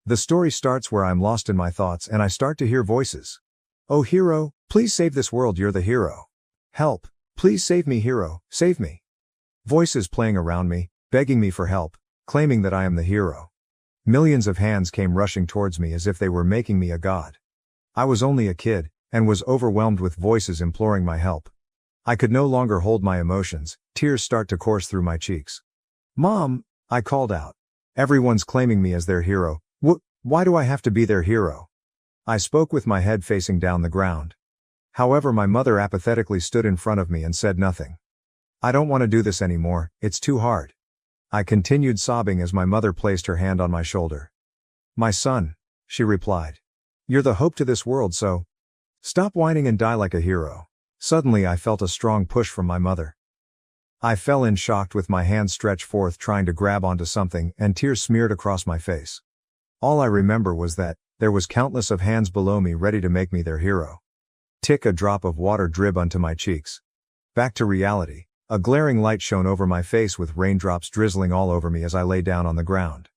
The story starts where I'm lost in my thoughts and I start to hear voices. Oh hero, please save this world, you're the hero. Help, please save me hero, save me. Voices playing around me, begging me for help, claiming that I am the hero. Millions of hands came rushing towards me as if they were making me a god. I was only a kid, and was overwhelmed with voices imploring my help. I could no longer hold my emotions, tears start to course through my cheeks. Mom, I called out. Everyone's claiming me as their hero. Why do I have to be their hero? I spoke with my head facing down the ground. However, my mother apathetically stood in front of me and said nothing. I don't want to do this anymore, it's too hard. I continued sobbing as my mother placed her hand on my shoulder. My son, she replied. You're the hope to this world, so stop whining and die like a hero. Suddenly I felt a strong push from my mother. I fell in shocked with my hands stretched forth trying to grab onto something and tears smeared across my face. All I remember was that there was countless of hands below me ready to make me their hero. Tick, a drop of water drib onto my cheeks. Back to reality. A glaring light shone over my face with raindrops drizzling all over me as I lay down on the ground.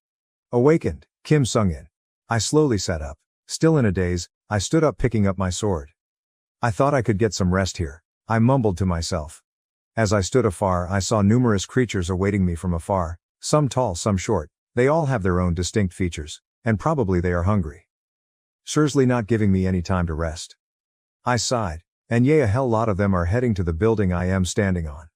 Awakened, Kim sung in. I slowly sat up. Still in a daze, I stood up picking up my sword. I thought I could get some rest here, I mumbled to myself. As I stood afar, I saw numerous creatures awaiting me from afar, some tall, some short. They all have their own distinct features, and probably they are hungry. Surely not giving me any time to rest. I sighed, and a hell lot of them are heading to the building I am standing on.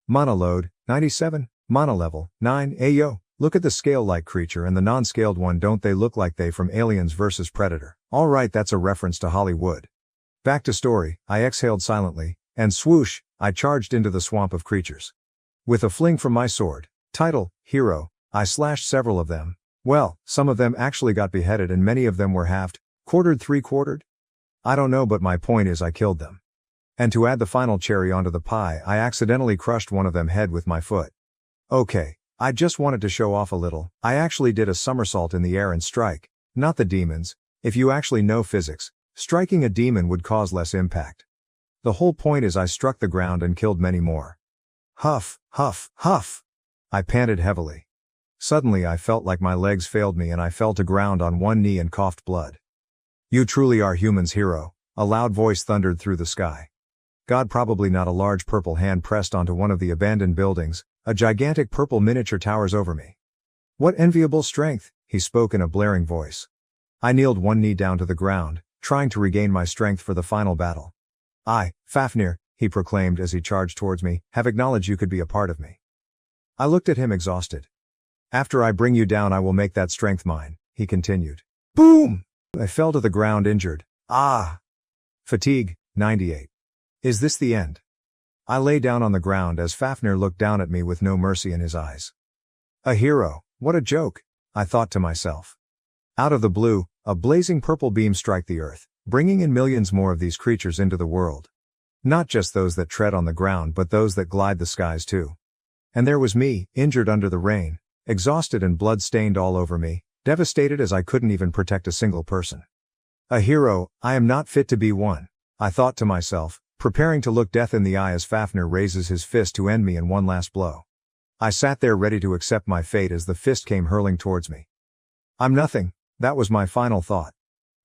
Mana load, 97, mana level, 9, ayo. Look at the scale-like creature and the non-scaled one, don't they look like they from Aliens vs Predator? Alright, that's a reference to Hollywood. Back to story, I exhaled silently, and swoosh, I charged into the swamp of creatures. With a fling from my sword, title, hero, I slashed several of them. Well, some of them actually got beheaded and many of them were halved, quartered, three-quartered. I don't know, but my point is I killed them. And to add the final cherry onto the pie, I accidentally crushed one of them head with my foot. Okay, I just wanted to show off a little. I actually did a somersault in the air and strike, not the demons. If you actually know physics, striking a demon would cause less impact. The whole point is I struck the ground and killed many more. Huff, huff, huff. I panted heavily. Suddenly I felt like my legs failed me and I fell to ground on one knee and coughed blood. You truly are humans, hero, a loud voice thundered through the sky. God, probably not. A large purple hand pressed onto one of the abandoned buildings. A gigantic purple miniature towers over me. What enviable strength, he spoke in a blaring voice. I kneeled one knee down to the ground, trying to regain my strength for the final battle. I, Fafnir, he proclaimed as he charged towards me, have acknowledged you could be a part of me. I looked at him exhausted. After I bring you down I will make that strength mine, he continued. Boom! I fell to the ground injured. Ah! Fatigue, 98. Is this the end? I lay down on the ground as Fafnir looked down at me with no mercy in his eyes. A hero, what a joke, I thought to myself. Out of the blue, a blazing purple beam struck the earth, bringing in millions more of these creatures into the world. Not just those that tread on the ground but those that glide the skies too. And there was me, injured under the rain, exhausted and blood-stained all over me, devastated as I couldn't even protect a single person. A hero, I am not fit to be one, I thought to myself, preparing to look death in the eye as Fafnir raises his fist to end me in one last blow. I sat there ready to accept my fate as the fist came hurling towards me. I'm nothing, that was my final thought.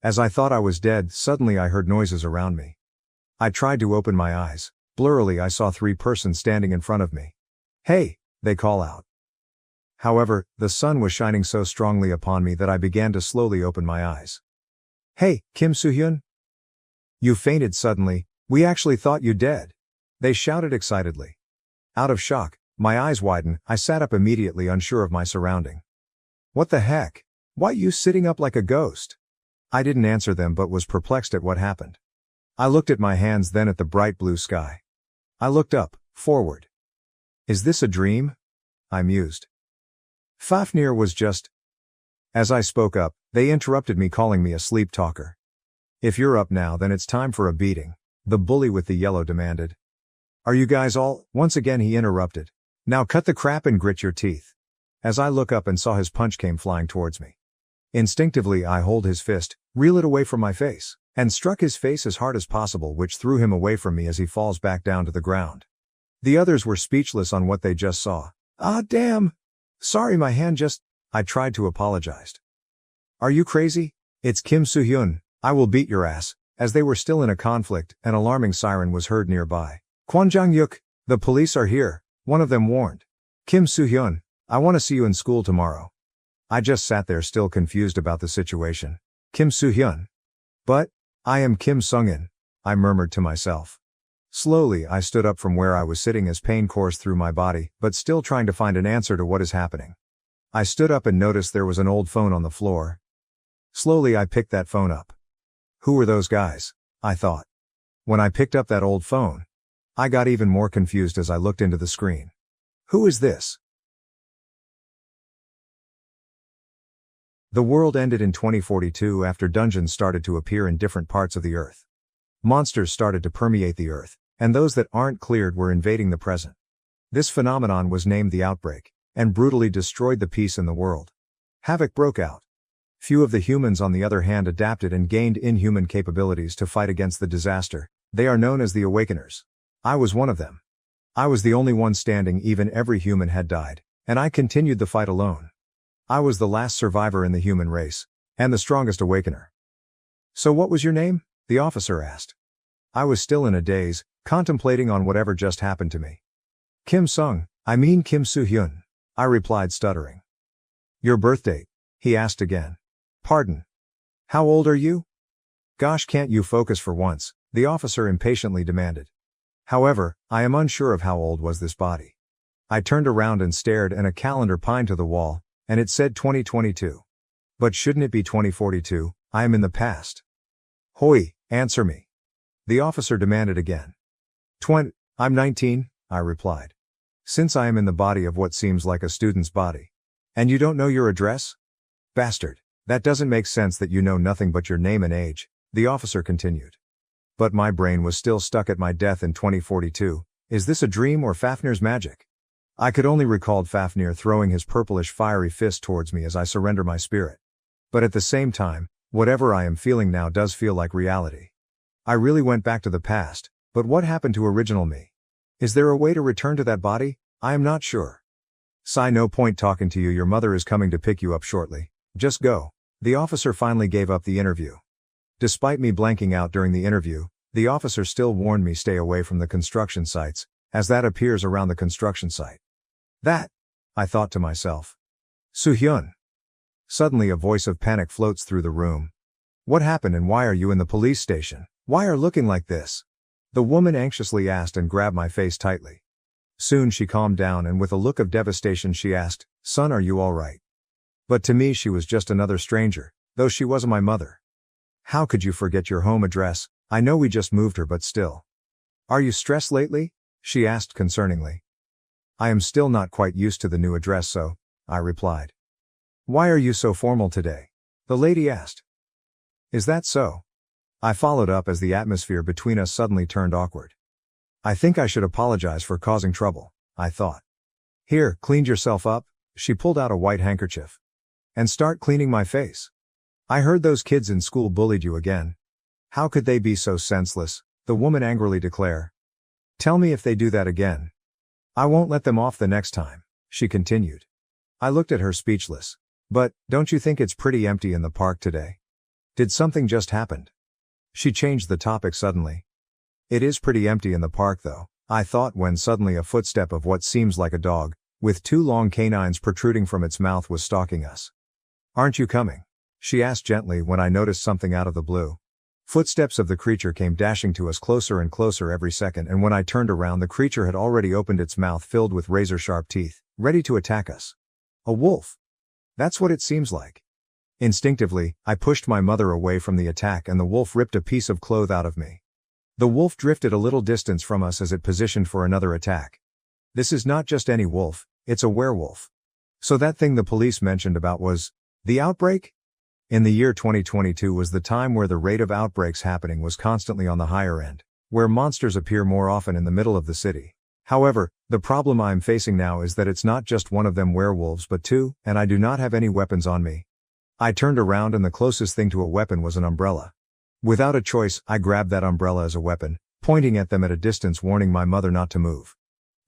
As I thought I was dead, suddenly I heard noises around me. I tried to open my eyes. Blurrily I saw three persons standing in front of me. Hey, they call out. However, the sun was shining so strongly upon me that I began to slowly open my eyes. Hey, Kim Soo-hyun? You fainted suddenly, we actually thought you dead. They shouted excitedly. Out of shock, my eyes widened, I sat up immediately unsure of my surrounding. What the heck? Why you sitting up like a ghost? I didn't answer them but was perplexed at what happened. I looked at my hands then at the bright blue sky. I looked up, forward. Is this a dream? I mused. Fafnir was just... As I spoke up, they interrupted me calling me a sleep talker. If you're up now then it's time for a beating, the bully with the yellow demanded. Are you guys all... Once again he interrupted. Now cut the crap and grit your teeth. As I look up and saw his punch came flying towards me. Instinctively I hold his fist, reel it away from my face, and struck his face as hard as possible, which threw him away from me as he falls back down to the ground. The others were speechless on what they just saw. Ah damn! Sorry, my hand just... I tried to apologize. Are you crazy? It's Kim Soo-hyun, I will beat your ass. As they were still in a conflict, an alarming siren was heard nearby. Kwanjang-yuk, the police are here, one of them warned. Kim Soo-hyun, I want to see you in school tomorrow. I just sat there still confused about the situation. Kim Soo-hyun. But, I am Kim Sung-in, I murmured to myself. Slowly I stood up from where I was sitting as pain coursed through my body, but still trying to find an answer to what is happening. I stood up and noticed there was an old phone on the floor. Slowly I picked that phone up. Who were those guys? I thought. When I picked up that old phone, I got even more confused as I looked into the screen. Who is this? The world ended in 2042 after dungeons started to appear in different parts of the earth. Monsters started to permeate the earth, and those that aren't cleared were invading the present. This phenomenon was named the outbreak, and brutally destroyed the peace in the world. Havoc broke out. Few of the humans on the other hand adapted and gained inhuman capabilities to fight against the disaster. They are known as the Awakeners. I was one of them. I was the only one standing, even every human had died, and I continued the fight alone. I was the last survivor in the human race, and the strongest Awakener. So what was your name? The officer asked. I was still in a daze, contemplating on whatever just happened to me. Kim Soo-hyun, I replied stuttering. Your birth date? He asked again. Pardon. How old are you? Gosh, can't you focus for once? The officer impatiently demanded. However, I am unsure of how old was this body. I turned around and stared, and a calendar pinned to the wall, and it said 2022. But shouldn't it be 2042? I am in the past. Hoi, answer me. The officer demanded again. I'm 19, I replied. Since I am in the body of what seems like a student's body. And you don't know your address? Bastard. That doesn't make sense that you know nothing but your name and age, the officer continued. But my brain was still stuck at my death in 2042. Is this a dream or Fafnir's magic? I could only recall Fafnir throwing his purplish fiery fist towards me as I surrender my spirit. But at the same time, whatever I am feeling now does feel like reality. I really went back to the past, but what happened to original me? Is there a way to return to that body? I am not sure. Sigh, no point talking to you, your mother is coming to pick you up shortly. Just go. The officer finally gave up the interview. Despite me blanking out during the interview, the officer still warned me stay away from the construction sites, as that appears around the construction site. That, I thought to myself. Soo-hyun. Suddenly a voice of panic floats through the room. What happened and why are you in the police station? Why are looking like this? The woman anxiously asked and grabbed my face tightly. Soon she calmed down and with a look of devastation she asked, Son, are you all right? But to me she was just another stranger, though she was my mother. How could you forget your home address? I know we just moved her, but still. Are you stressed lately? She asked concerningly. I am still not quite used to the new address, so, I replied. Why are you so formal today? The lady asked. Is that so? I followed up as the atmosphere between us suddenly turned awkward. I think I should apologize for causing trouble, I thought. Here, cleaned yourself up? She pulled out a white handkerchief. And start cleaning my face. I heard those kids in school bullied you again. How could they be so senseless? The woman angrily declared. Tell me if they do that again. I won't let them off the next time, she continued. I looked at her speechless. But, don't you think it's pretty empty in the park today? Did something just happen? She changed the topic suddenly. It is pretty empty in the park though, I thought, when suddenly a footstep of what seems like a dog, with two long canines protruding from its mouth, was stalking us. Aren't you coming? She asked gently when I noticed something out of the blue. Footsteps of the creature came dashing to us closer and closer every second, and when I turned around the creature had already opened its mouth filled with razor-sharp teeth, ready to attack us. A wolf. That's what it seems like. Instinctively, I pushed my mother away from the attack and the wolf ripped a piece of cloth out of me. The wolf drifted a little distance from us as it positioned for another attack. This is not just any wolf, it's a werewolf. So that thing the police mentioned about was the outbreak? In the year 2022 was the time where the rate of outbreaks happening was constantly on the higher end, where monsters appear more often in the middle of the city. However, the problem I'm facing now is that it's not just one of them werewolves but two, and I do not have any weapons on me. I turned around and the closest thing to a weapon was an umbrella. Without a choice, I grabbed that umbrella as a weapon, pointing at them at a distance, warning my mother not to move.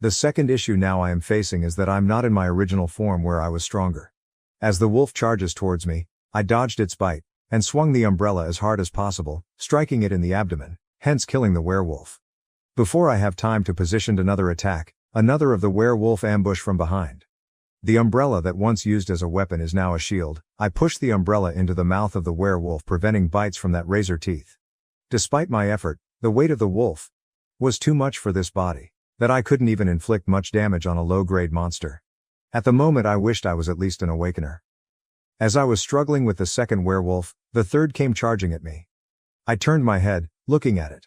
The second issue now I am facing is that I'm not in my original form where I was stronger. As the wolf charges towards me, I dodged its bite, and swung the umbrella as hard as possible, striking it in the abdomen, hence killing the werewolf. Before I have time to position another attack, another of the werewolf ambush from behind. The umbrella that once used as a weapon is now a shield. I push the umbrella into the mouth of the werewolf, preventing bites from that razor teeth. Despite my effort, the weight of the wolf was too much for this body, that I couldn't even inflict much damage on a low-grade monster. At the moment I wished I was at least an awakener. As I was struggling with the second werewolf, the third came charging at me. I turned my head, looking at it.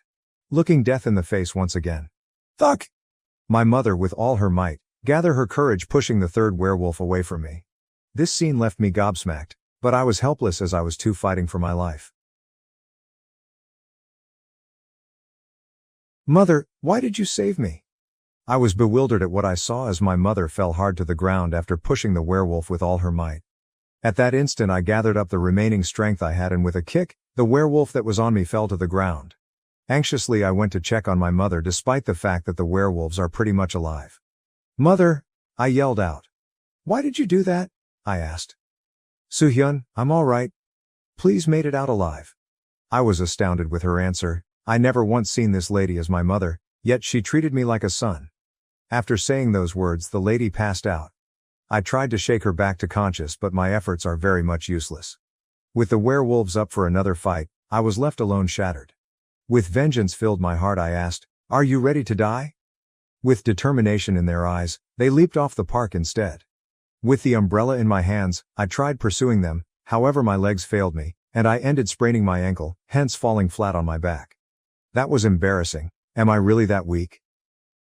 Looking death in the face once again. Thuck! My mother, with all her might, gathered her courage, pushing the third werewolf away from me. This scene left me gobsmacked, but I was helpless as I was too fighting for my life. Mother, why did you save me? I was bewildered at what I saw as my mother fell hard to the ground after pushing the werewolf with all her might. At that instant I gathered up the remaining strength I had, and with a kick, the werewolf that was on me fell to the ground. Anxiously I went to check on my mother, despite the fact that the werewolves are pretty much alive. Mother! I yelled out. Why did you do that? I asked. Soo-hyun, I'm all right. Please made it out alive. I was astounded with her answer. I never once seen this lady as my mother, yet she treated me like a son. After saying those words, the lady passed out. I tried to shake her back to conscious, but my efforts are very much useless. With the werewolves up for another fight, I was left alone, shattered. With vengeance filled my heart, I asked, "Are you ready to die?" With determination in their eyes, they leaped off the park instead. With the umbrella in my hands, I tried pursuing them, however my legs failed me, and I ended spraining my ankle, hence falling flat on my back. That was embarrassing. Am I really that weak?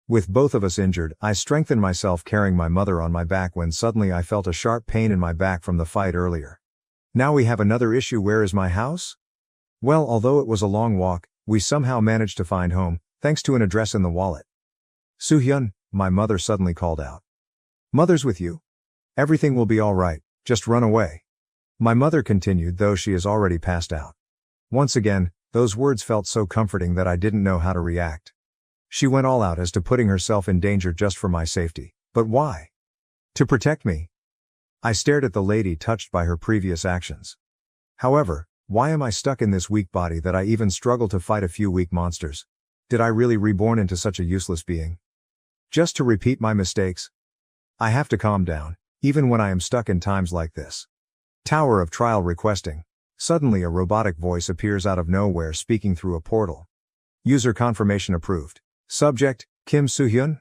With both of us injured, I strengthened myself carrying my mother on my back when suddenly I felt a sharp pain in my back from the fight earlier. Now we have another issue. Where is my house? Well, although it was a long walk, we somehow managed to find home, thanks to an address in the wallet. Soo-hyun, my mother suddenly called out. Mother's with you? Everything will be all right, just run away. My mother continued, though she is already passed out. Once again, those words felt so comforting that I didn't know how to react. She went all out as to putting herself in danger just for my safety. But why? To protect me. I stared at the lady, touched by her previous actions. However, why am I stuck in this weak body that I even struggle to fight a few weak monsters? Did I really reborn into such a useless being? Just to repeat my mistakes? I have to calm down, even when I am stuck in times like this. Tower of Trial requesting. Suddenly a robotic voice appears out of nowhere, speaking through a portal. User confirmation approved. Subject, Kim Soo-hyun.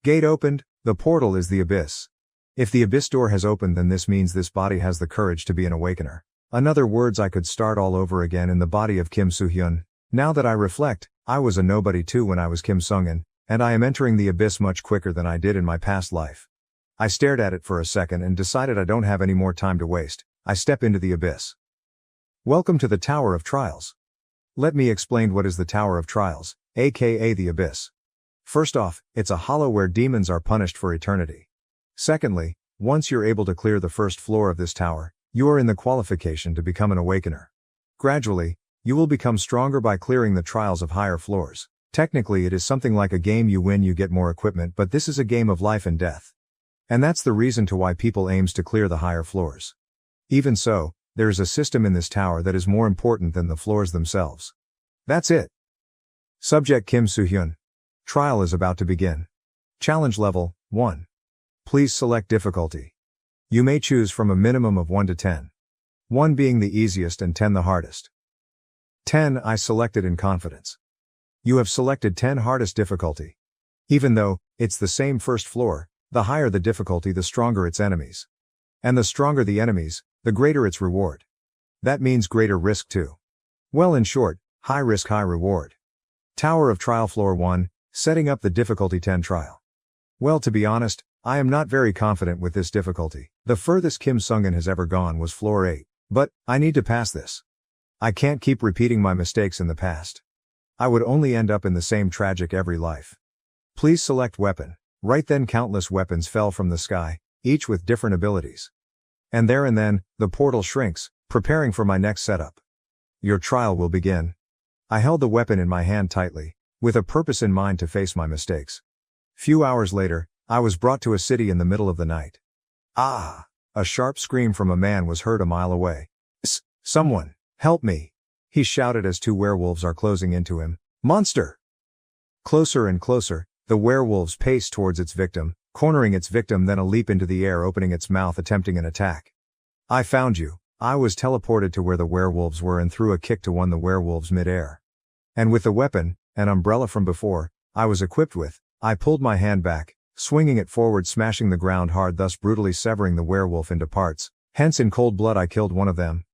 Gate opened. The portal is the abyss. If the abyss door has opened, then this means this body has the courage to be an awakener. In other words, I could start all over again in the body of Kim Soo-hyun. Now that I reflect, I was a nobody too when I was Kim Sung-in, and I am entering the abyss much quicker than I did in my past life. I stared at it for a second and decided I don't have any more time to waste. I step into the abyss. Welcome to the Tower of Trials. Let me explain what is the Tower of Trials, aka the Abyss. First off, it's a hollow where demons are punished for eternity. Secondly, once you're able to clear the first floor of this tower, you are in the qualification to become an awakener. Gradually, you will become stronger by clearing the trials of higher floors. Technically it is something like a game: you win, you get more equipment, but this is a game of life and death. And that's the reason to why people aims to clear the higher floors. Even so, there is a system in this tower that is more important than the floors themselves. That's it. Subject, Kim Soo-hyun. Trial is about to begin. Challenge level 1. Please select difficulty. You may choose from a minimum of 1 to 10. 1 being the easiest and 10 the hardest. 10 I selected in confidence. You have selected 10 hardest difficulty. Even though it's the same first floor, the higher the difficulty, the stronger its enemies. And the stronger the enemies, the greater its reward. That means greater risk too. Well, in short, high risk, high reward. Tower of Trial Floor 1, setting up the difficulty 10 trial. Well, to be honest, I am not very confident with this difficulty. The furthest Kim Sung-in has ever gone was floor 8. But, I need to pass this. I can't keep repeating my mistakes in the past. I would only end up in the same tragic every life. Please select weapon. Right then countless weapons fell from the sky, each with different abilities. And there and then, the portal shrinks, preparing for my next setup. Your trial will begin. I held the weapon in my hand tightly, with a purpose in mind to face my mistakes. Few hours later, I was brought to a city in the middle of the night. Ah! A sharp scream from a man was heard a mile away. Someone, help me! He shouted as two werewolves are closing into him. Monster! Closer and closer, the werewolves paced towards its victim, cornering its victim, then a leap into the air, opening its mouth, attempting an attack. I found you. I was teleported to where the werewolves were and threw a kick to one of the werewolves mid-air. And with the weapon, an umbrella from before, I was equipped with, I pulled my hand back, swinging it forward, smashing the ground hard, thus brutally severing the werewolf into parts. Hence in cold blood I killed one of them.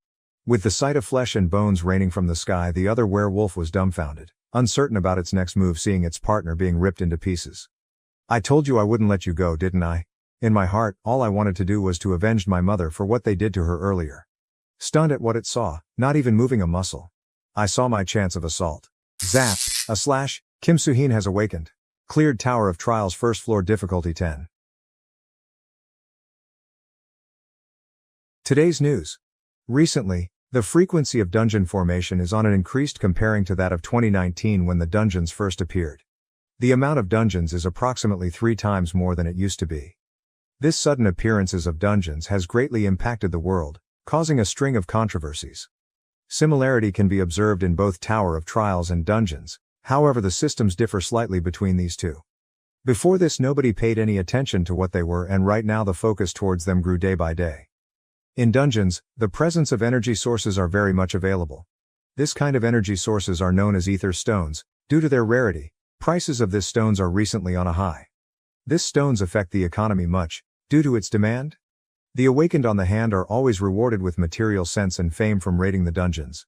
With the sight of flesh and bones raining from the sky, the other werewolf was dumbfounded, uncertain about its next move, seeing its partner being ripped into pieces. I told you I wouldn't let you go, didn't I? In my heart, all I wanted to do was to avenge my mother for what they did to her earlier. Stunned at what it saw, not even moving a muscle, I saw my chance of assault. Zap! A slash. Kim Soo-hyun has awakened. Cleared Tower of Trials, first floor, difficulty 10. Today's news. Recently, the frequency of dungeon formation is on an increased comparing to that of 2019 when the dungeons first appeared. The amount of dungeons is approximately 3 times more than it used to be. This sudden appearances of dungeons has greatly impacted the world, causing a string of controversies. Similarity can be observed in both Tower of Trials and dungeons, however the systems differ slightly between these two. Before this nobody paid any attention to what they were, and right now the focus towards them grew day by day. In dungeons, the presence of energy sources are very much available. This kind of energy sources are known as ether stones. Due to their rarity, prices of this stones are recently on a high. This stones affect the economy much, due to its demand. The awakened on the hand are always rewarded with material sense and fame from raiding the dungeons.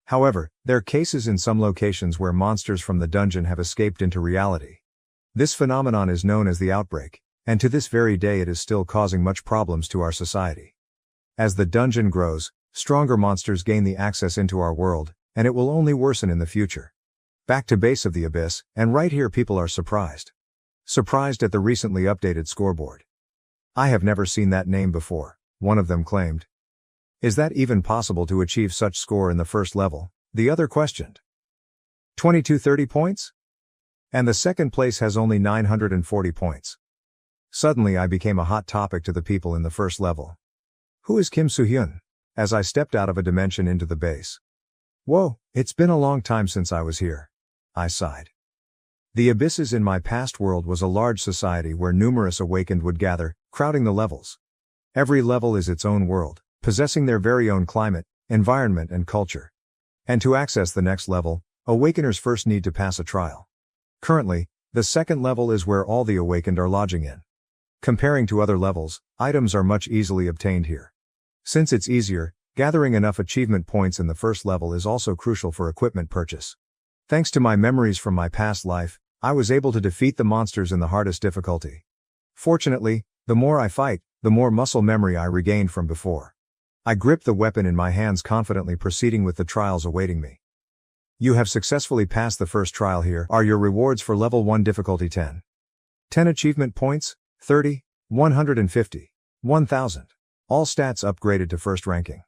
However, there are cases in some locations where monsters from the dungeon have escaped into reality. This phenomenon is known as the outbreak, and to this very day it is still causing much problems to our society. As the dungeon grows, stronger monsters gain the access into our world, and it will only worsen in the future. Back to base of the abyss, and right here people are surprised. Surprised at the recently updated scoreboard. I have never seen that name before, one of them claimed. Is that even possible to achieve such score in the first level? The other questioned. 2230 points? And the second place has only 940 points. Suddenly I became a hot topic to the people in the first level. Who is Kim Soo-hyun? As I stepped out of a dimension into the base. Whoa, it's been a long time since I was here. I sighed. The abysses in my past world was a large society where numerous awakened would gather, crowding the levels. Every level is its own world, possessing their very own climate, environment and culture. And to access the next level, awakeners first need to pass a trial. Currently, the second level is where all the awakened are lodging in. Comparing to other levels, items are much easily obtained here. Since it's easier, gathering enough achievement points in the first level is also crucial for equipment purchase. Thanks to my memories from my past life, I was able to defeat the monsters in the hardest difficulty. Fortunately, the more I fight, the more muscle memory I regained from before. I gripped the weapon in my hands, confidently proceeding with the trials awaiting me. You have successfully passed the first trial. Here are your rewards for level 1 difficulty 10. 10 achievement points, 30, 150, 1000. All stats upgraded to first ranking.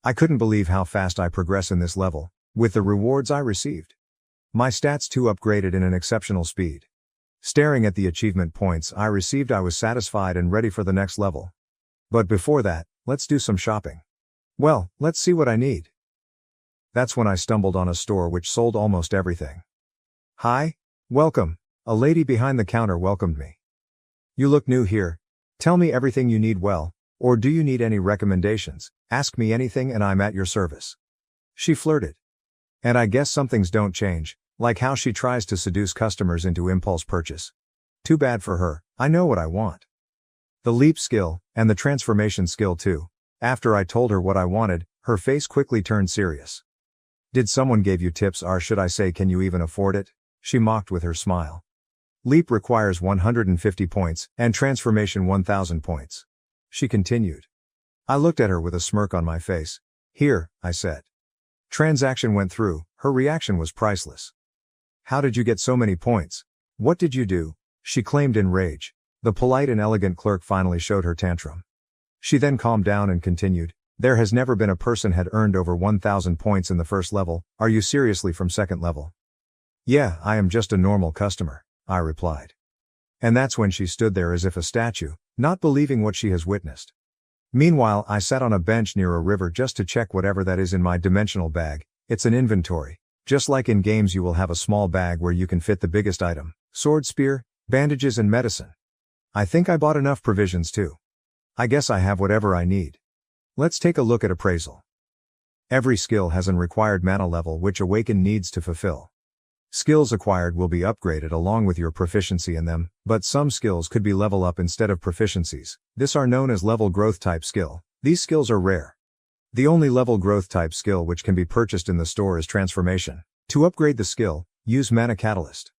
I couldn't believe how fast I progress in this level, with the rewards I received. My stats too upgraded in an exceptional speed. Staring at the achievement points I received, I was satisfied and ready for the next level. But before that, let's do some shopping. Well, let's see what I need. That's when I stumbled on a store which sold almost everything. Hi, welcome. A lady behind the counter welcomed me. You look new here. Tell me everything you need, well, or do you need any recommendations? Ask me anything and I'm at your service. She flirted. And I guess some things don't change, like how she tries to seduce customers into impulse purchase. Too bad for her, I know what I want. The leap skill, and the transformation skill too. After I told her what I wanted, her face quickly turned serious. Did someone give you tips, or should I say can you even afford it? She mocked with her smile. Leap requires 150 points, and transformation 1000 points. She continued. I looked at her with a smirk on my face. Here, I said. Transaction went through, her reaction was priceless. How did you get so many points? What did you do? She claimed in rage. The polite and elegant clerk finally showed her tantrum. She then calmed down and continued. There has never been a person had earned over 1000 points in the first level. Are you seriously from second level? Yeah, I am just a normal customer, I replied. And that's when she stood there as if a statue, not believing what she has witnessed. Meanwhile, I sat on a bench near a river just to check whatever that is in my dimensional bag. It's an inventory. Just like in games, you will have a small bag where you can fit the biggest item: sword, spear, bandages, and medicine. I think I bought enough provisions too. I guess I have whatever I need. Let's take a look at appraisal. Every skill has an required mana level which Awaken needs to fulfill. Skills acquired will be upgraded along with your proficiency in them, but some skills could be level up instead of proficiencies. These are known as level growth type skill. These skills are rare. The only level growth type skill which can be purchased in the store is transformation. To upgrade the skill, use Mana Catalyst.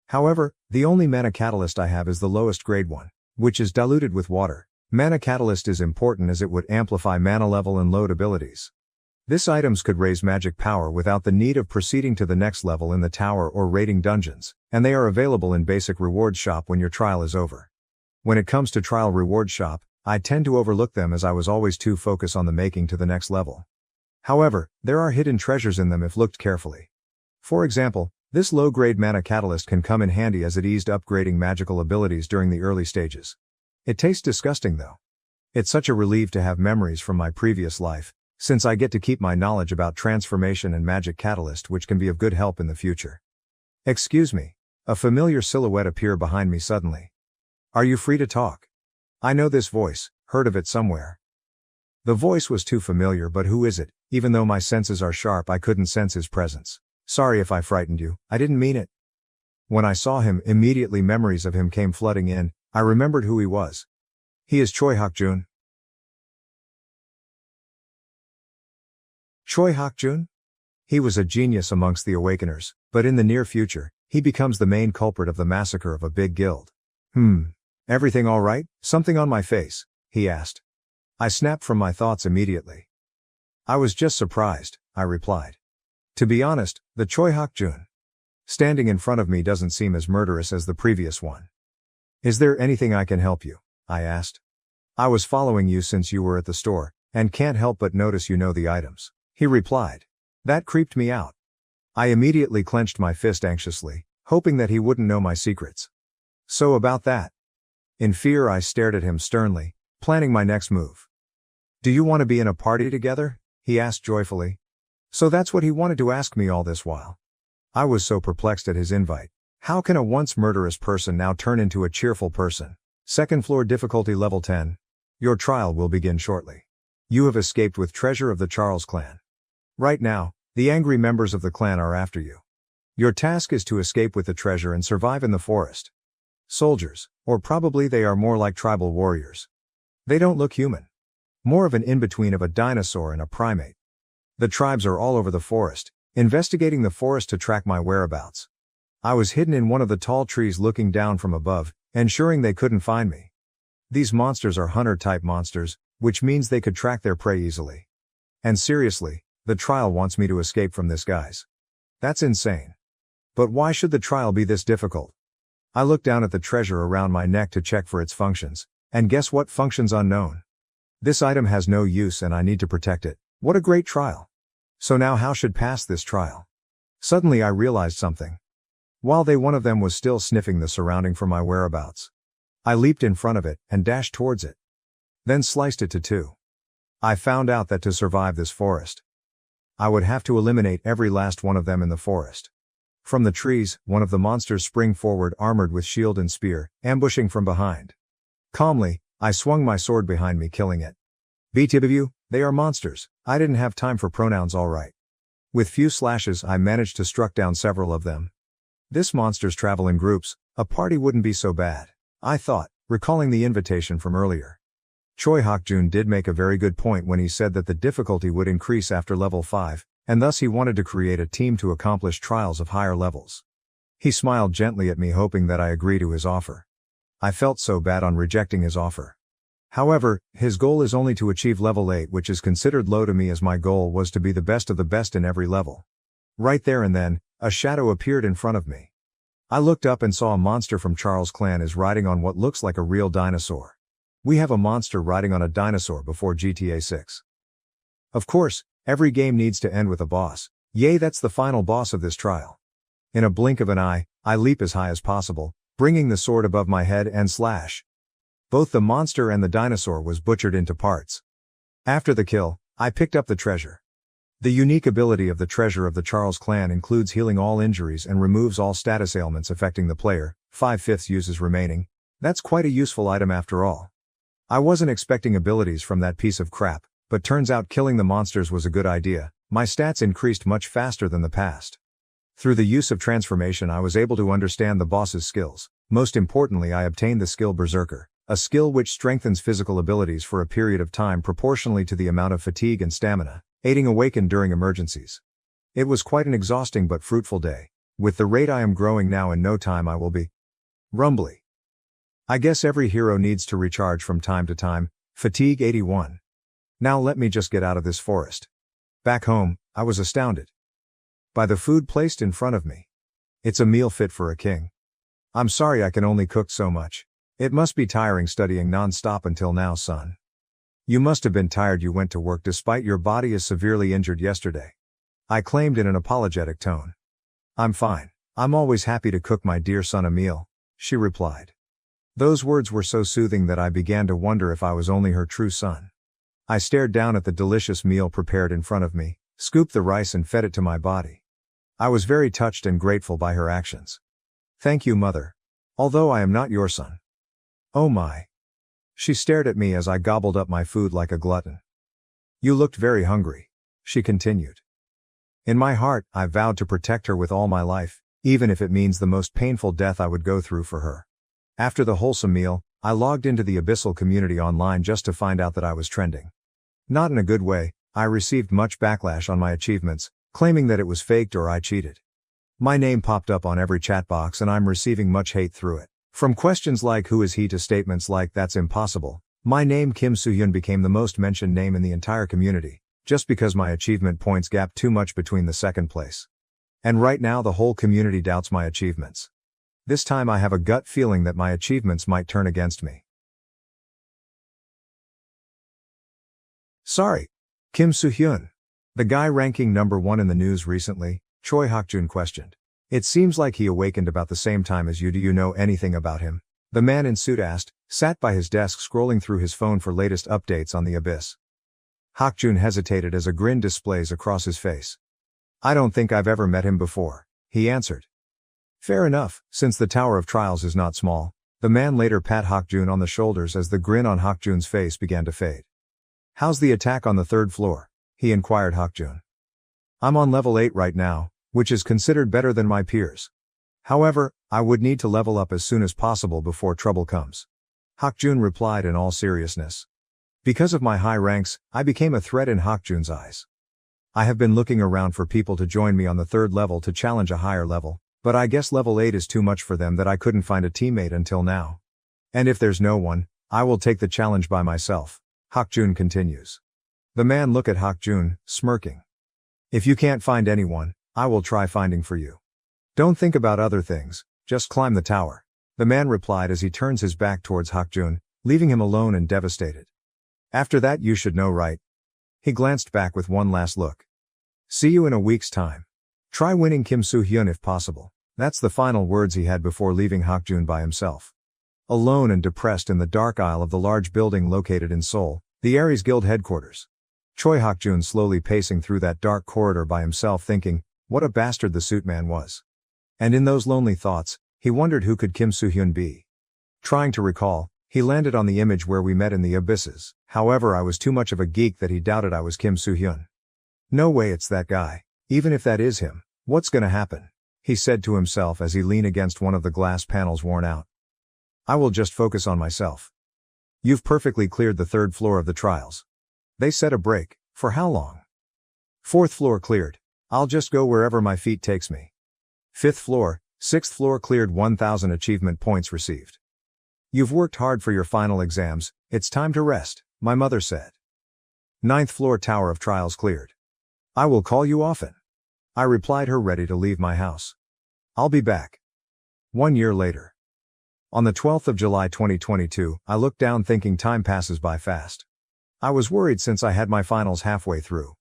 However, the only Mana Catalyst I have is the lowest grade one, which is diluted with water. Mana Catalyst is important as it would amplify mana level and load abilities. This items could raise magic power without the need of proceeding to the next level in the tower or raiding dungeons, and they are available in basic reward shop when your trial is over. When it comes to trial reward shop, I tend to overlook them as I was always too focused on the making to the next level. However, there are hidden treasures in them if looked carefully. For example, this low-grade Mana Catalyst can come in handy as it eased upgrading magical abilities during the early stages. It tastes disgusting though. It's such a relief to have memories from my previous life, since I get to keep my knowledge about transformation and magic catalyst, which can be of good help in the future. Excuse me. A familiar silhouette appeared behind me suddenly. Are you free to talk? I know this voice, heard of it somewhere. The voice was too familiar, but who is it? Even though my senses are sharp, I couldn't sense his presence. Sorry if I frightened you, I didn't mean it. When I saw him, immediately memories of him came flooding in. I remembered who he was. He is Choi Hak-jun. Choi Hak-jun? He was a genius amongst the Awakeners, but in the near future, he becomes the main culprit of the massacre of a big guild. Everything all right? Something on my face? He asked. I snapped from my thoughts immediately. I was just surprised, I replied. To be honest, the Choi Hak-jun standing in front of me doesn't seem as murderous as the previous one. Is there anything I can help you? I asked. I was following you since you were at the store, and can't help but notice you know the items. He replied. That creeped me out. I immediately clenched my fist anxiously, hoping that he wouldn't know my secrets. So about that. In fear, I stared at him sternly, planning my next move. Do you want to be in a party together? He asked joyfully. So that's what he wanted to ask me all this while. I was so perplexed at his invite. How can a once murderous person now turn into a cheerful person? Second floor difficulty level 10. Your trial will begin shortly. You have escaped with treasure of the Charles clan. Right now, the angry members of the clan are after you. Your task is to escape with the treasure and survive in the forest. Soldiers, or probably they are more like tribal warriors. They don't look human. More of an in-between of a dinosaur and a primate. The tribes are all over the forest, investigating the forest to track my whereabouts. I was hidden in one of the tall trees looking down from above, ensuring they couldn't find me. These monsters are hunter-type monsters, which means they could track their prey easily. And seriously, the trial wants me to escape from this guise. That's insane. But why should the trial be this difficult? I looked down at the treasure around my neck to check for its functions, and guess what? Functions unknown. This item has no use and I need to protect it. What a great trial. So now how should pass this trial? Suddenly I realized something. While one of them was still sniffing the surrounding for my whereabouts. I leaped in front of it and dashed towards it. Then sliced it to two. I found out that to survive this forest, I would have to eliminate every last one of them in the forest. From the trees, one of the monsters sprang forward armored with shield and spear, ambushing from behind. Calmly, I swung my sword behind me, killing it. BTW, they are monsters. I didn't have time for pronouns, alright. With few slashes I managed to struck down several of them. This monsters travel in groups, a party wouldn't be so bad, I thought, recalling the invitation from earlier. Choi Hak-jun did make a very good point when he said that the difficulty would increase after level 5, and thus he wanted to create a team to accomplish trials of higher levels. He smiled gently at me, hoping that I agree to his offer. I felt so bad on rejecting his offer. However, his goal is only to achieve level 8, which is considered low to me, as my goal was to be the best of the best in every level. Right there and then, a shadow appeared in front of me. I looked up and saw a monster from Charles' clan is riding on what looks like a real dinosaur. We have a monster riding on a dinosaur before GTA 6. Of course, every game needs to end with a boss. Yay, that's the final boss of this trial. In a blink of an eye, I leap as high as possible, bringing the sword above my head and slash. Both the monster and the dinosaur was butchered into parts. After the kill, I picked up the treasure. The unique ability of the treasure of the Charles clan includes healing all injuries and removes all status ailments affecting the player, 5/5 uses remaining. That's quite a useful item after all. I wasn't expecting abilities from that piece of crap, but turns out killing the monsters was a good idea. My stats increased much faster than the past. Through the use of transformation I was able to understand the boss's skills. Most importantly I obtained the skill Berserker, a skill which strengthens physical abilities for a period of time proportionally to the amount of fatigue and stamina, aiding awaken during emergencies. It was quite an exhausting but fruitful day. With the rate I am growing now, in no time I will be rumbly. I guess every hero needs to recharge from time to time. Fatigue 81. Now let me just get out of this forest. Back home, I was astounded by the food placed in front of me. It's a meal fit for a king. I'm sorry I can only cook so much. It must be tiring studying non-stop until now, son. You must have been tired. You went to work despite your body is severely injured yesterday. I claimed in an apologetic tone. I'm fine. I'm always happy to cook my dear son a meal, she replied. Those words were so soothing that I began to wonder if I was only her true son. I stared down at the delicious meal prepared in front of me, scooped the rice and fed it to my body. I was very touched and grateful by her actions. Thank you, mother. Although I am not your son. Oh my. She stared at me as I gobbled up my food like a glutton. You looked very hungry, she continued. In my heart, I vowed to protect her with all my life, even if it means the most painful death I would go through for her. After the wholesome meal, I logged into the Abyssal community online just to find out that I was trending. Not in a good way. I received much backlash on my achievements, claiming that it was faked or I cheated. My name popped up on every chat box and I'm receiving much hate through it. From questions like who is he to statements like that's impossible. My name Kim Soo-hyun became the most mentioned name in the entire community, just because my achievement points gap too much between the second place. And right now the whole community doubts my achievements. This time I have a gut feeling that my achievements might turn against me. Sorry, Kim Soo-hyun. The guy ranking number 1 in the news recently, Choi Hak-jun questioned. It seems like he awakened about the same time as you. Do you know anything about him? The man in suit asked, sat by his desk scrolling through his phone for latest updates on the abyss. Hak-jun hesitated as a grin displays across his face. I don't think I've ever met him before, he answered. Fair enough, since the Tower of Trials is not small. The man later pat Hak-jun on the shoulders as the grin on Hak-jun's face began to fade. How's the attack on the 3rd floor? He inquired Hak-jun. I'm on level 8 right now, which is considered better than my peers. However, I would need to level up as soon as possible before trouble comes. Hak-jun replied in all seriousness. Because of my high ranks, I became a threat in Hak-jun's eyes. I have been looking around for people to join me on the 3rd level to challenge a higher level, but I guess level 8 is too much for them that I couldn't find a teammate until now. And if there's no one, I will take the challenge by myself, Hak-jun continues. The man looked at Hak-jun, smirking. If you can't find anyone, I will try finding for you. Don't think about other things, just climb the tower. The man replied as he turns his back towards Hak-jun, leaving him alone and devastated. After that you should know, right? He glanced back with one last look. See you in a week's time. Try winning Kim Soo-hyun if possible. That's the final words he had before leaving Hak-jun by himself. Alone and depressed in the dark aisle of the large building located in Seoul, the Ares Guild headquarters. Choi Hak-jun slowly pacing through that dark corridor by himself thinking, what a bastard the suit man was. And in those lonely thoughts, he wondered who could Kim Soo-hyun be. Trying to recall, he landed on the image where we met in the abysses. However, I was too much of a geek that he doubted I was Kim Soo-hyun. No way it's that guy. Even if that is him, what's gonna happen? He said to himself as he leaned against one of the glass panels worn out. I will just focus on myself. You've perfectly cleared the 3rd floor of the trials. They set a break. For how long? 4th floor cleared. I'll just go wherever my feet takes me. 5th floor, 6th floor cleared. 1000 achievement points received. You've worked hard for your final exams, it's time to rest, my mother said. 9th floor Tower of Trials cleared. I will call you often. I replied her, ready to leave my house. I'll be back. 1 year later. On the 12th of July 2022, I looked down thinking time passes by fast. I was worried since I had my finals halfway through.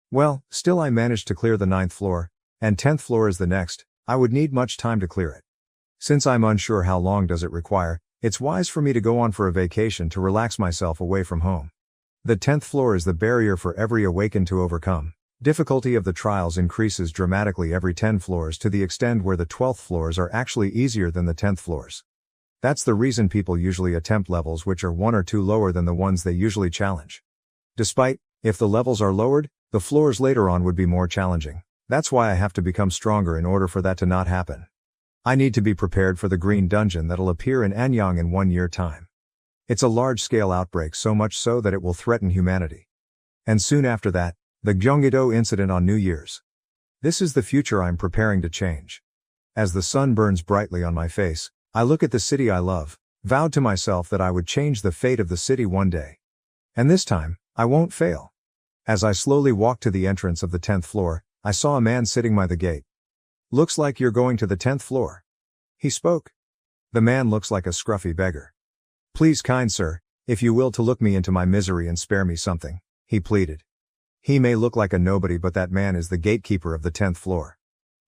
Well, still I managed to clear the 9th floor, and 10th floor is the next. I would need much time to clear it. Since I'm unsure how long does it require, it's wise for me to go on for a vacation to relax myself away from home. The 10th floor is the barrier for every awakened to overcome. Difficulty of the trials increases dramatically every 10 floors to the extent where the 12th floors are actually easier than the 10th floors. That's the reason people usually attempt levels which are 1 or 2 lower than the ones they usually challenge. Despite, if the levels are lowered, the floors later on would be more challenging. That's why I have to become stronger in order for that to not happen. I need to be prepared for the green dungeon that'll appear in Anyang in 1 year time. It's a large-scale outbreak, so much so that it will threaten humanity. And soon after that, the Gyeonggi-do incident on New Year's. This is the future I'm preparing to change. As the sun burns brightly on my face, I look at the city I love, vowed to myself that I would change the fate of the city one day. And this time, I won't fail. As I slowly walked to the entrance of the 10th floor, I saw a man sitting by the gate. "Looks like you're going to the 10th floor." He spoke. The man looks like a scruffy beggar. "Please, kind sir, if you will to look me into my misery and spare me something," he pleaded. He may look like a nobody, but that man is the gatekeeper of the 10th floor.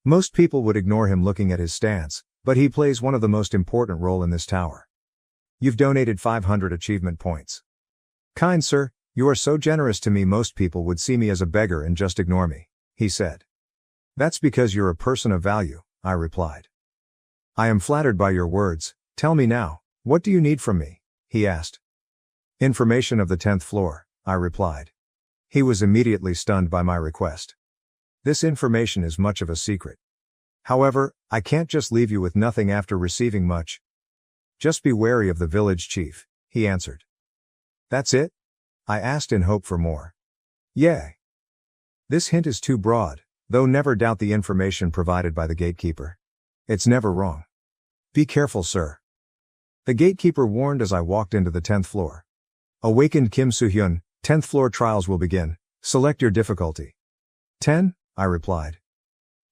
Most people would ignore him looking at his stance, but he plays one of the most important role in this tower. "You've donated 500 achievement points. Kind sir, you are so generous to me. Most people would see me as a beggar and just ignore me," he said. "That's because you're a person of value," I replied. "I am flattered by your words. Tell me now, what do you need from me?" he asked. "Information of the 10th floor," I replied. He was immediately stunned by my request. "This information is much of a secret. However, I can't just leave you with nothing after receiving much. Just be wary of the village chief," he answered. "That's it?" I asked in hope for more. "Yeah. This hint is too broad, though never doubt the information provided by the gatekeeper. It's never wrong. Be careful, sir." The gatekeeper warned as I walked into the 10th floor. "Awakened Kim Soo-hyun, 10th floor trials will begin. Select your difficulty." 10, I replied.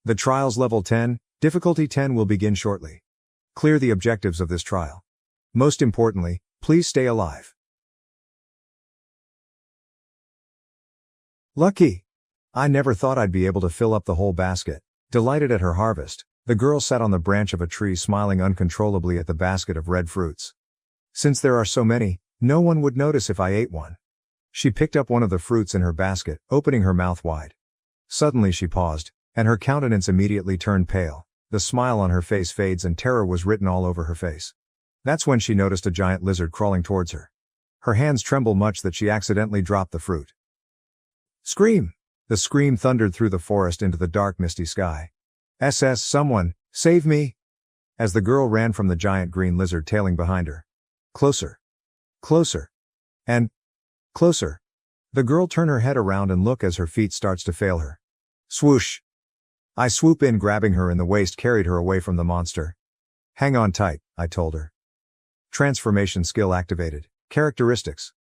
"The trials level 10, difficulty 10 will begin shortly. Clear the objectives of this trial. Most importantly, please stay alive." Lucky! I never thought I'd be able to fill up the whole basket. Delighted at her harvest, the girl sat on the branch of a tree smiling uncontrollably at the basket of red fruits. Since there are so many, no one would notice if I ate one. She picked up one of the fruits in her basket, opening her mouth wide. Suddenly she paused, and her countenance immediately turned pale. The smile on her face fades and terror was written all over her face. That's when she noticed a giant lizard crawling towards her. Her hands tremble much that she accidentally dropped the fruit. Scream! The scream thundered through the forest into the dark misty sky. Someone, save me! As the girl ran from the giant green lizard tailing behind her. Closer. Closer. And closer. The girl turned her head around and look as her feet starts to fail her. Swoosh! I swoop in, grabbing her in the waist, carried her away from the monster. "Hang on tight," I told her. Transformation skill activated. Characteristics.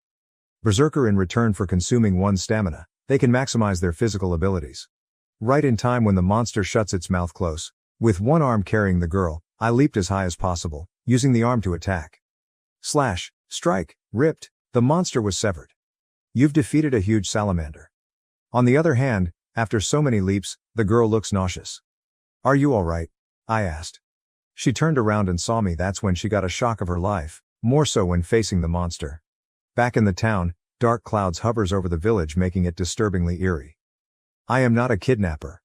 Berserker. In return for consuming 1 stamina, they can maximize their physical abilities. Right in time when the monster shuts its mouth close. With one arm carrying the girl, I leaped as high as possible, using the arm to attack. Slash, strike, ripped, the monster was severed. You've defeated a huge salamander. On the other hand, after so many leaps, the girl looks nauseous. "Are you alright?" I asked. She turned around and saw me. That's when she got a shock of her life, more so when facing the monster. Back in the town, dark clouds hovers over the village, making it disturbingly eerie. I am not a kidnapper.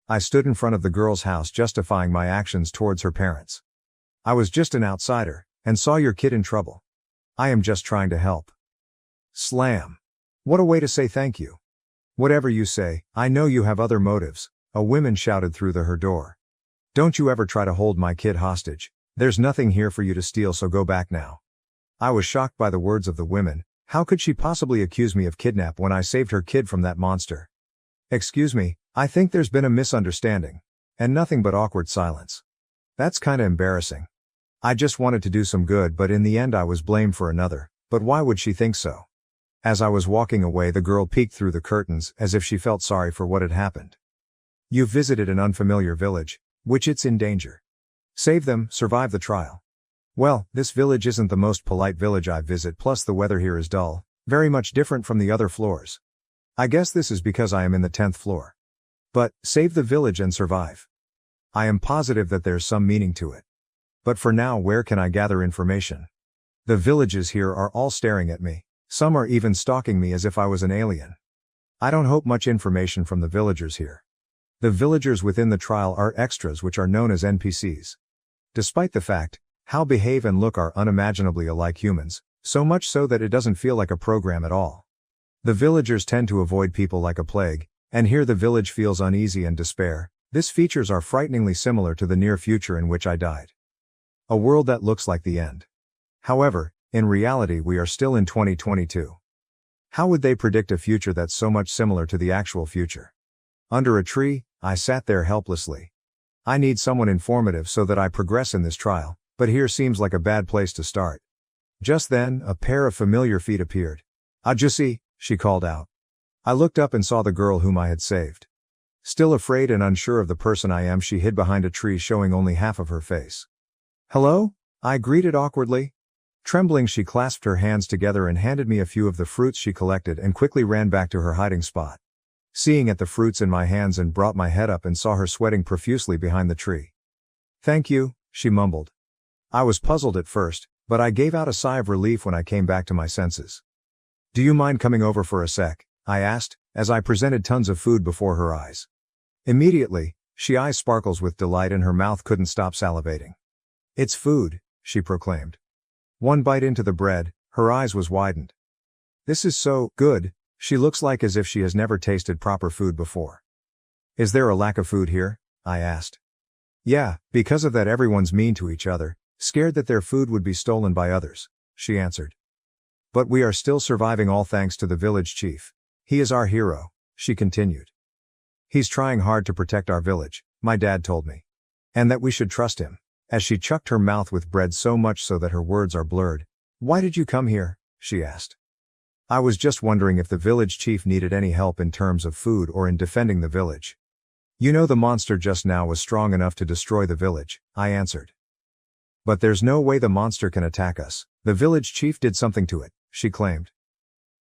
I stood in front of the girl's house justifying my actions towards her parents. I was just an outsider, and saw your kid in trouble. I am just trying to help. Slam. What a way to say thank you. Whatever you say, I know you have other motives, a woman shouted through her door. Don't you ever try to hold my kid hostage. There's nothing here for you to steal, so go back now. I was shocked by the words of the women. How could she possibly accuse me of kidnap when I saved her kid from that monster? Excuse me, I think there's been a misunderstanding. And nothing but awkward silence. That's kinda embarrassing. I just wanted to do some good, but in the end I was blamed for another. But why would she think so? As I was walking away, the girl peeked through the curtains as if she felt sorry for what had happened. You've visited an unfamiliar village, which it's in danger. Save them, survive the trial. Well, this village isn't the most polite village I visit, plus the weather here is dull, very much different from the other floors. I guess this is because I am in the 10th floor. But, save the village and survive. I am positive that there's some meaning to it. But for now, where can I gather information? The villages here are all staring at me. Some are even stalking me as if I was an alien. I don't hope much information from the villagers here. The villagers within the trial are extras, which are known as NPCs. Despite the fact, how behave and look are unimaginably alike humans, so much so that it doesn't feel like a program at all. The villagers tend to avoid people like a plague, and here the village feels uneasy and despair. These features are frighteningly similar to the near future in which I died. A world that looks like the end. However, in reality we are still in 2022. How would they predict a future that's so much similar to the actual future? Under a tree, I sat there helplessly. I need someone informative so that I progress in this trial, but here seems like a bad place to start. Just then, a pair of familiar feet appeared. "Ajusi," she called out. I looked up and saw the girl whom I had saved. Still afraid and unsure of the person I am, she hid behind a tree, showing only half of her face. "Hello?" I greeted awkwardly. Trembling, she clasped her hands together and handed me a few of the fruits she collected and quickly ran back to her hiding spot. Seeing at the fruits in my hands and brought my head up and saw her sweating profusely behind the tree. "Thank you," she mumbled. I was puzzled at first, but I gave out a sigh of relief when I came back to my senses. "Do you mind coming over for a sec?" I asked, as I presented tons of food before her eyes. Immediately, she eyes sparkles with delight and her mouth couldn't stop salivating. "It's food," she proclaimed. One bite into the bread, her eyes was widened. "This is so good," she looks like as if she has never tasted proper food before. "Is there a lack of food here?" I asked. "Yeah, because of that everyone's mean to each other, scared that their food would be stolen by others," she answered. "But we are still surviving, all thanks to the village chief. He is our hero," she continued. "He's trying hard to protect our village, my dad told me. And that we should trust him." As she chucked her mouth with bread so much so that her words are blurred. "Why did you come here?" she asked. "I was just wondering if the village chief needed any help in terms of food or in defending the village. You know, the monster just now was strong enough to destroy the village," I answered. "But there's no way the monster can attack us. The village chief did something to it," she claimed.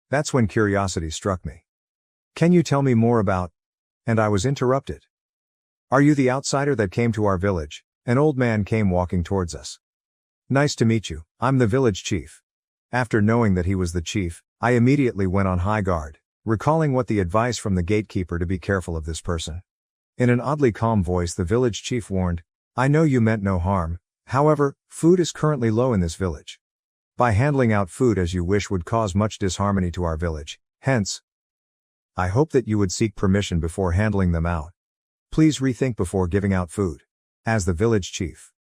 That's when curiosity struck me. "Can you tell me more about—" And I was interrupted. "Are you the outsider that came to our village?" An old man came walking towards us. "Nice to meet you, I'm the village chief." After knowing that he was the chief, I immediately went on high guard, recalling what the advice from the gatekeeper to be careful of this person. In an oddly calm voice the village chief warned, "I know you meant no harm, however, food is currently low in this village. By handling out food as you wish would cause much disharmony to our village, hence, I hope that you would seek permission before handling them out. Please rethink before giving out food." As the village chief,